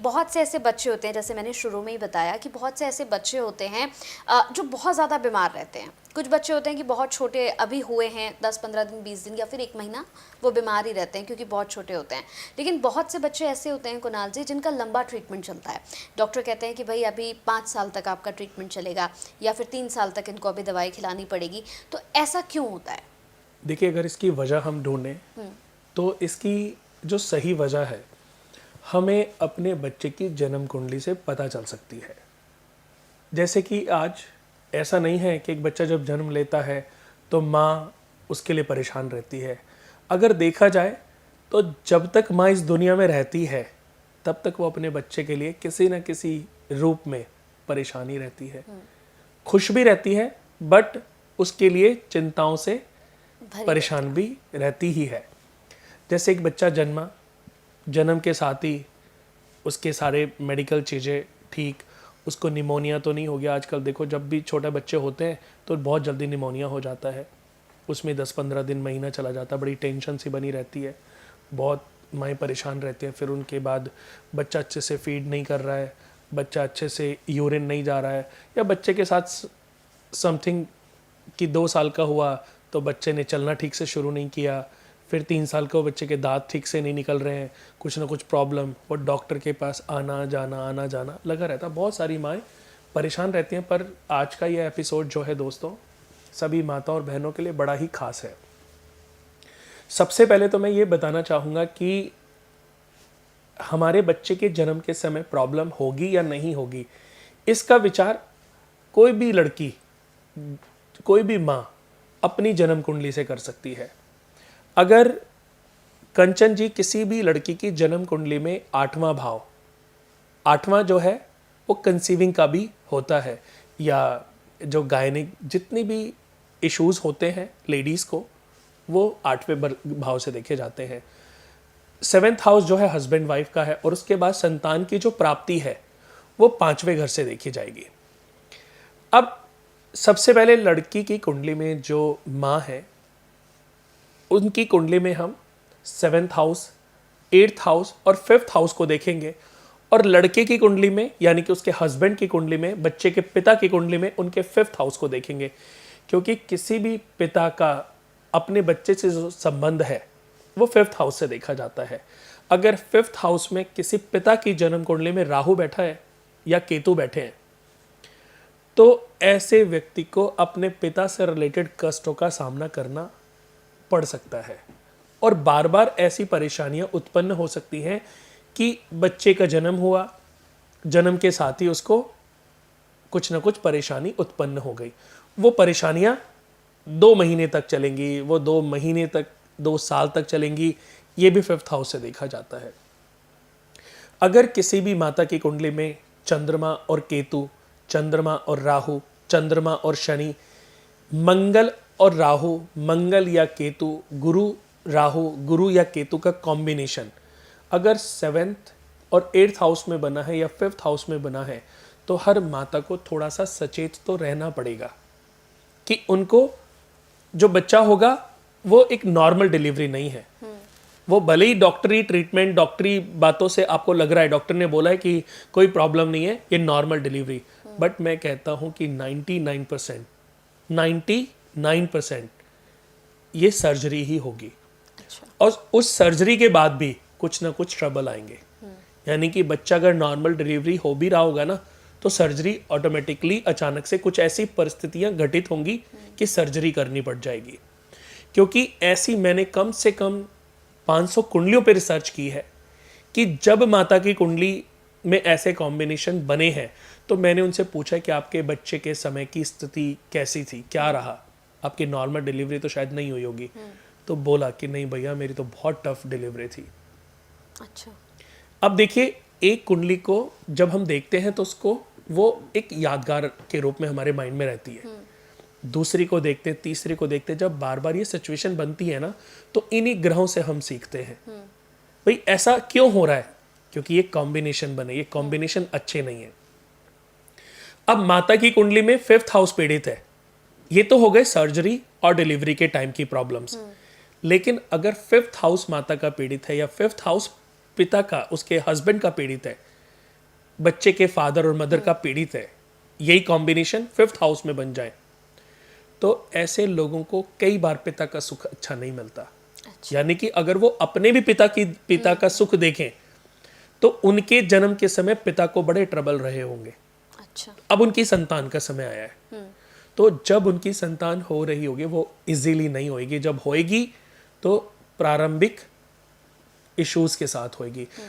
बहुत से ऐसे बच्चे होते हैं, जैसे मैंने शुरू में ही बताया कि बहुत से ऐसे बच्चे होते हैं जो बहुत ज़्यादा बीमार रहते हैं। कुछ बच्चे होते हैं कि बहुत छोटे अभी हुए हैं, 10-15 दिन, 20 दिन या फिर 1 महीना वो बीमार ही रहते हैं क्योंकि बहुत छोटे होते हैं। लेकिन बहुत से बच्चे ऐसे होते हैं कुणाल जी, जिनका लंबा ट्रीटमेंट चलता है। डॉक्टर कहते हैं कि भाई अभी 5 साल तक आपका ट्रीटमेंट चलेगा या फिर 3 साल तक इनको अभी दवाई खिलानी पड़ेगी। तो ऐसा क्यों होता है? देखिए, अगर इसकी वजह हम ढूंढें तो इसकी जो सही वजह है हमें अपने बच्चे की जन्म कुंडली से पता चल सकती है। जैसे कि आज ऐसा नहीं है कि एक बच्चा जब जन्म लेता है तो माँ उसके लिए परेशान रहती है। अगर देखा जाए तो जब तक माँ इस दुनिया में रहती है तब तक वो अपने बच्चे के लिए किसी न किसी रूप में परेशानी रहती है। खुश भी रहती है बट उसके लिए चिंताओं से परेशान भी रहती ही है। जैसे एक बच्चा जन्म के साथ ही उसके सारे मेडिकल चीज़ें ठीक, उसको निमोनिया तो नहीं हो गया। आजकल देखो, जब भी छोटे बच्चे होते हैं तो बहुत जल्दी निमोनिया हो जाता है, उसमें 10-15 दिन, महीना चला जाता है, बड़ी टेंशन सी बनी रहती है, बहुत माएँ परेशान रहती हैं। फिर उनके बाद बच्चा अच्छे से फीड नहीं कर रहा है, बच्चा अच्छे से यूरिन नहीं जा रहा है, या बच्चे के साथ समथिंग कि 2 साल का हुआ तो बच्चे ने चलना ठीक से शुरू नहीं किया, फिर 3 साल का बच्चे के दांत ठीक से नहीं निकल रहे हैं, कुछ ना कुछ प्रॉब्लम, और डॉक्टर के पास आना जाना लगा रहता। बहुत सारी माएँ परेशान रहती हैं। पर आज का ये एपिसोड जो है दोस्तों, सभी माता और बहनों के लिए बड़ा ही खास है। सबसे पहले तो मैं ये बताना चाहूँगा कि हमारे बच्चे के जन्म के समय प्रॉब्लम होगी या नहीं होगी, इसका विचार कोई भी लड़की, कोई भी माँ अपनी जन्म कुंडली से कर सकती है। अगर कंचन जी किसी भी लड़की की जन्म कुंडली में 8वां भाव, 8वां जो है वो कंसीविंग का भी होता है, या जो गायनिक जितनी भी इश्यूज होते हैं लेडीज़ को, वो 8वें भाव से देखे जाते हैं। 7th हाउस जो है हस्बैंड वाइफ का है, और उसके बाद संतान की जो प्राप्ति है वो 5वें घर से देखी जाएगी। अब सबसे पहले लड़की की कुंडली में जो माँ है उनकी कुंडली में हम 7th हाउस, 8th हाउस और 5th हाउस को देखेंगे, और लड़के की कुंडली में यानी कि उसके हस्बैंड की कुंडली में, बच्चे के पिता की कुंडली में उनके 5th हाउस को देखेंगे। क्योंकि किसी भी पिता का अपने बच्चे से जो संबंध है वो 5th हाउस से देखा जाता है। अगर 5th हाउस में किसी पिता की जन्म कुंडली में राहु बैठा है या केतु बैठे हैं तो ऐसे व्यक्ति को अपने पिता से रिलेटेड कष्टों का सामना करना पड़ सकता है, और बार बार ऐसी परेशानियां उत्पन्न हो सकती हैं कि बच्चे का जन्म हुआ, जन्म के साथ ही उसको कुछ ना कुछ परेशानी उत्पन्न हो गई। वो परेशानियां 2 महीने तक चलेंगी, वो 2 महीने तक, 2 साल तक चलेंगी। ये भी 5th हाउस से देखा जाता है। अगर किसी भी माता की कुंडली में चंद्रमा और केतु, चंद्रमा और राहु, चंद्रमा और शनि, मंगल और राहु, मंगल या केतु, गुरु राहु, गुरु या केतु का कॉम्बिनेशन अगर 7th और 8th हाउस में बना है या 5th हाउस में बना है तो हर माता को थोड़ा सा सचेत तो रहना पड़ेगा कि उनको जो बच्चा होगा वो एक नॉर्मल डिलीवरी नहीं है। वो भले ही डॉक्टरी ट्रीटमेंट, डॉक्टरी बातों से आपको लग रहा है, डॉक्टर ने बोला है कि कोई प्रॉब्लम नहीं है, ये नॉर्मल डिलीवरी, बट मैं कहता हूं कि 99% ये सर्जरी ही होगी। अच्छा। और उस सर्जरी के बाद भी कुछ ना कुछ ट्रबल आएंगे। यानी कि बच्चा अगर नॉर्मल डिलीवरी हो भी रहा होगा ना तो सर्जरी ऑटोमेटिकली अचानक से कुछ ऐसी परिस्थितियां घटित होंगी कि सर्जरी करनी पड़ जाएगी। क्योंकि ऐसी मैंने कम से कम 500 कुंडलियों पर रिसर्च की है कि जब माता की कुंडली में ऐसे कॉम्बिनेशन बने हैं तो मैंने उनसे पूछा कि आपके बच्चे के समय की स्थिति कैसी थी, क्या रहा, आपकी नॉर्मल डिलीवरी तो शायद नहीं हुई होगी। तो बोला कि नहीं भैया, मेरी तो बहुत टफ डिलीवरी थी। अच्छा। अब देखिए, एक कुंडली को जब हम देखते हैं तो उसको वो एक यादगार के रूप में हमारे माइंड में रहती है। दूसरी को देखते, तीसरी को देखते, जब बार बार ये सिचुएशन बनती है ना तो इन्हीं ग्रहों से हम सीखते हैं भाई ऐसा क्यों हो रहा है, क्योंकि ये कॉम्बिनेशन बने, ये कॉम्बिनेशन अच्छे नहीं है। अब माता की कुंडली में 5th हाउस पीड़ित है, ये तो हो गए सर्जरी और डिलीवरी के टाइम की प्रॉब्लम्स। लेकिन अगर 5th हाउस माता का पीड़ित है या 5th हाउस पिता का, उसके हस्बैंड का पीड़ित है, बच्चे के फादर और मदर का पीड़ित है, यही कॉम्बिनेशन 5th हाउस में बन जाए, तो ऐसे लोगों को कई बार पिता का सुख अच्छा नहीं मिलता। यानी कि अगर वो अपने भी पिता का सुख देखें तो उनके जन्म के समय पिता को बड़े ट्रबल रहे होंगे। अच्छा। अब उनकी संतान का समय आया है, तो जब उनकी संतान हो रही होगी वो इजीली नहीं होगी, जब होएगी तो प्रारंभिक इश्यूज के साथ होएगी।